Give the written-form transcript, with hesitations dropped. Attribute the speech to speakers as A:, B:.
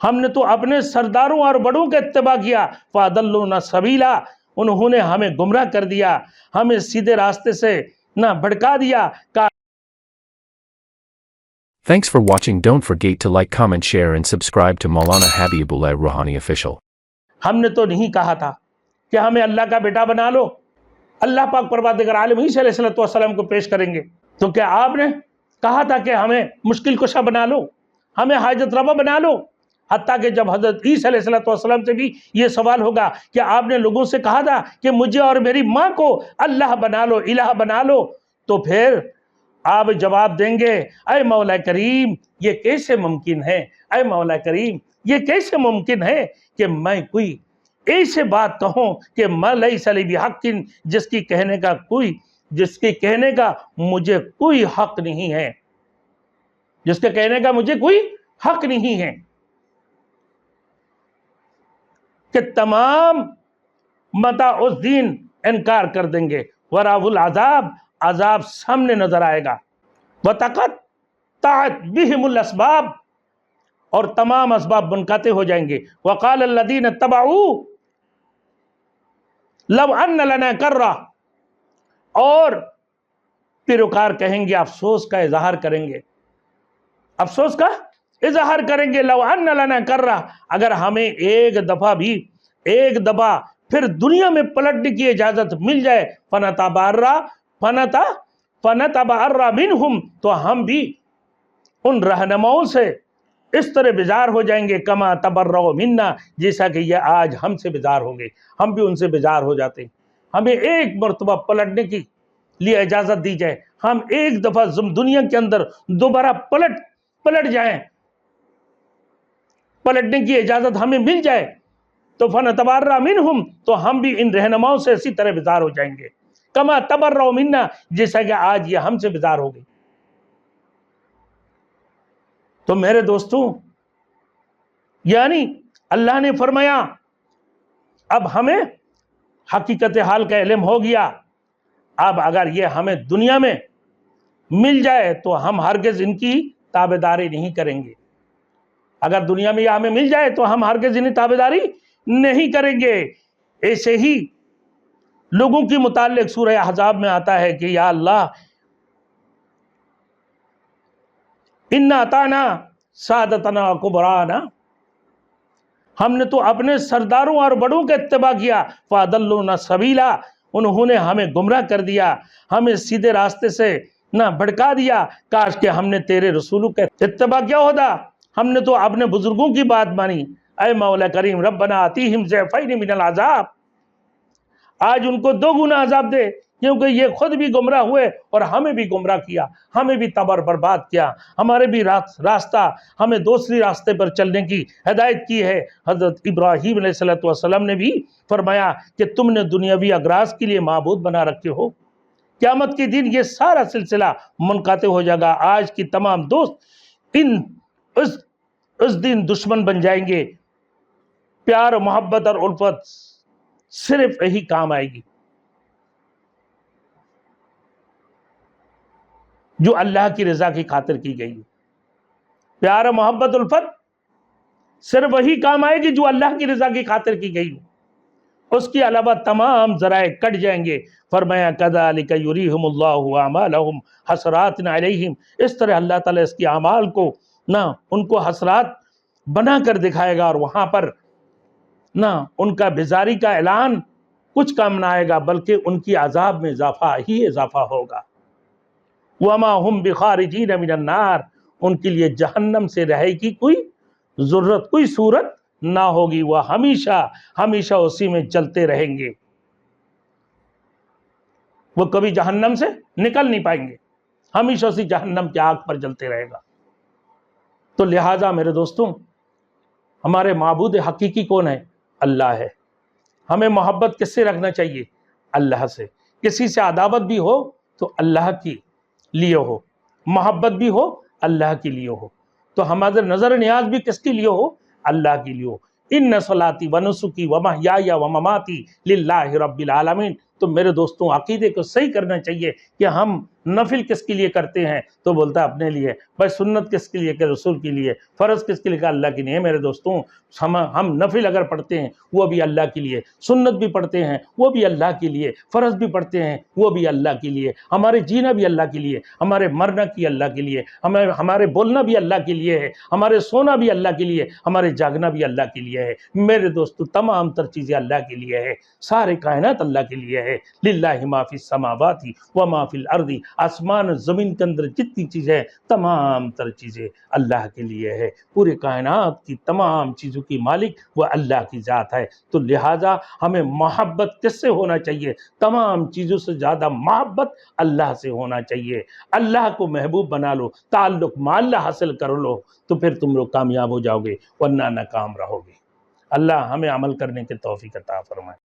A: ہم نے تو اپنے سرداروں اور بڑوں کا اتباع کیا فَأَضَلُّونَا سَبِيلًا انہوں نے ہمیں گمراہ کر دیا، ہمیں سیدھے راستے سے نہ بھٹکا دیا۔
B: Thanks for watching. Don't forget to like, comment, share and subscribe to Maulana Habibullah Rouhani Official.
A: ہم نے تو نہیں کہا تھا کہ ہمیں اللہ کا بیٹا بنا لو، اللہ پاک پروردگار عالم عیسیٰ علیہ السلام کو پیش کریں گے۔ تو کیا آپ نے کہا تھا کہ ہمیں مشکل کشا بنا لو، ہمیں حاجت روا بنا لو؟ حتیٰ کہ جب حضرت عیسیٰ علیہ السلام سے بھی یہ سوال ہوگا کہ آپ نے لوگوں سے کہا تھا کہ مجھے اور میری ماں کو اللہ بنا لو، الہ بنا لو، تو پھر آپ جواب دیں گے اے مولا کریم یہ کیسے ممکن ہے، اے مولا کریم یہ کیسے ممکن ہے کہ میں کوئی ایسے بات کہوں کہ ما لیس لی بحق، جس کی کہنے کا مجھے کوئی حق نہیں ہے، جس کے کہنے کا مجھے کوئی حق نہیں ہے، کہ تمام متاع اس دین انکار کر دیں گے۔ وراء العذاب، عذاب سامنے نظر آئے گا۔ وَتَقَطَّعَتْ بِهِمُ الْأَسْبَابُ، اور تمام اسباب منقطع ہو جائیں گے۔ وَقَالَ الَّذِينَ اتَّبَعُوا لَوْ أَنَّ لَنَا كَرَّةً، اور پیروکار کہیں گے، افسوس کا اظہار کریں گے، افسوس کا اظہار کریں گے، لَوْ أَنَّ لَنَا كَرَّةً، اگر ہمیں ایک دفعہ پھر دنیا میں پلٹنے کی اجازت مل جائے، فَنَتَبَرَّأَ مِنْهُمْ، تو ہم بھی ان رہنماؤں سے اس طرح بیزار ہو جائیں گے، کما تبرؤ منا، جیسا کہ یہ آج ہم سے بیزار ہو گئے، ہم بھی ان سے بیزار ہو جاتے ہیں۔ ہمیں ایک مرتبہ پلٹنے کی لیے اجازت دی جائے، ہم ایک دفعہ دنیا کے اندر دوبارہ پلٹ جائیں، پلٹنے کی اجازت ہمیں مل جائے، تو فَنَتَبَرَّأَ مِنْهُمْ، تو ہم بھی ان رہنماؤں سے اسی طرح بیزار ہو جائیں گے، کما تبرؤ منا، جیسا کہ آج یہ ہم سے بیزار ہو گئی۔ تو میرے دوستوں، یعنی اللہ نے فرمایا اب ہمیں حقیقت حال کا علم ہو گیا، اب اگر یہ ہمیں دنیا میں مل جائے تو ہم ہرگز ان کی تابعداری نہیں کریں گے، اگر دنیا میں یہ ہمیں مل جائے تو ہم ہرگز ان کی تابعداری نہیں کریں گے۔ ایسے ہی لوگوں کی متعلق سورہ احزاب میں آتا ہے کہ یا اللہ اِنَّا أَطَعْنَا سَادَتَنَا وَكُبَرَانَا، ہم نے تو اپنے سرداروں اور بڑوں کا اتباع کیا، فَأَضَلُّونَا سَبِيلًا انہوں نے ہمیں گمراہ کر دیا، ہمیں سیدھے راستے سے نہ بھٹکا دیا۔ کاش کہ ہم نے تیرے رسولوں کا اتباع کیا ہوتا، ہم نے تو اپنے بزرگوں کی بات مانی۔ اے مولا کریم ربنا آتیہم ضعفین من العذاب، آج ان کو 2 گنا عذاب دے، کیونکہ یہ خود بھی گمراہ ہوئے اور ہمیں بھی گمراہ کیا، ہمیں بھی تباہ برباد کیا، ہمارے بھی راستہ، ہمیں دوسری راستے پر چلنے کی ہدایت کی ہے۔ حضرت ابراہیم علیہ السلام نے بھی فرمایا کہ تم نے دنیاوی اغراض کے لیے معبود بنا رکھے ہو، قیامت کے دن یہ سارا سلسلہ منقطع ہو جائے گا، آج کی تمام دوست اس دن دشمن بن جائیں گے۔ پیار و محبت اور الفت صرف یہی کام آئے گی جو اللہ کی رضا کی خاطر کی گئی۔ پیار و محبت الفت صرف وہی کام آئے گی جو اللہ کی رضا کی خاطر کی گئی، اس کے علاوہ تمام ذرائع کٹ جائیں گے۔ فرمایا کذالک یریہم اللہ اعمالہم حسرات علیہم، اس طرح اللہ تعالیٰ اس کی اعمال کو ان کو حسرات بنا کر دکھائے گا، اور وہاں پر ان کا بیزاری کا اعلان کچھ کام نہ آئے گا، بلکہ ان کی عذاب میں اضافہ ہی اضافہ ہوگا۔ وما ہم بخارجین من النار، ان کے لیے جہنم سے رہائی کی کوئی ضرورت، کوئی صورت نہ ہوگی، وہ ہمیشہ اسی میں چلتے رہیں گے، وہ کبھی جہنم سے نکل نہیں پائیں گے، ہمیشہ اسی جہنم کی آگ پر جلتے رہے گا۔ تو لہٰذا میرے دوستوں، ہمارے معبود حقیقی کون ہے؟ اللہ ہے۔ ہمیں محبت کس سے رکھنا چاہیے؟ اللہ سے۔ کسی سے عداوت بھی ہو تو اللہ کی لیے ہو، محبت بھی ہو اللہ کے لیے ہو، تو ہمارے نظر نیاز بھی کس کے لیے ہو؟ اللہ کے لیے ہو۔ ان صلاتی و نسکی و محیای و مماتی للہ رب العالمین، تو میرے دوستوں عقیدے کو صحیح کرنا چاہیے کہ ہم نفل کس کے لیے کرتے ہیں، تو بولتا ہے اپنے لیے، بھائی سنت کس کے لیے کہ رسول کے لیے، فرض کس کے لیے کہ اللہ کے لیے۔ میرے دوستوں ہم نفل اگر پڑھتے ہیں وہ بھی اللہ کے لیے، سنت بھی پڑھتے ہیں وہ بھی اللہ کے لیے، فرض بھی پڑھتے ہیں وہ بھی اللہ کے لیے، ہمارے جینا بھی اللہ کے لیے، ہمارے مرنا کی اللہ کے لیے، ہمارے بولنا بھی اللہ کے لیے ہے، ہمارے سونا بھی اللہ کے لیے، ہمارے جاگنا بھی اللہ کے لیے ہے۔ میرے دوستو تمام تر چیزیں اللہ کے لیے ہے، سارے کائنات اللہ کے لیے ہے۔ للہ ما فی السماوات و ما فی الارض، آسمان زمین کے اندر جتنی چیزیں، تمام تر چیزیں اللہ کے لیے ہے۔ پورے کائنات کی تمام چیزوں کی مالک وہ اللہ کی ذات ہے۔ تو لہٰذا ہمیں محبت کس سے ہونا چاہیے؟ تمام چیزوں سے زیادہ محبت اللہ سے ہونا چاہیے۔ اللہ کو محبوب بنا لو، تعلق مع اللہ حاصل کر لو، تو پھر تم لوگ کامیاب ہو جاؤ گے، ورنہ ناکام رہو گے۔ اللہ ہمیں عمل کرنے کے توفیق عطا فرمائے۔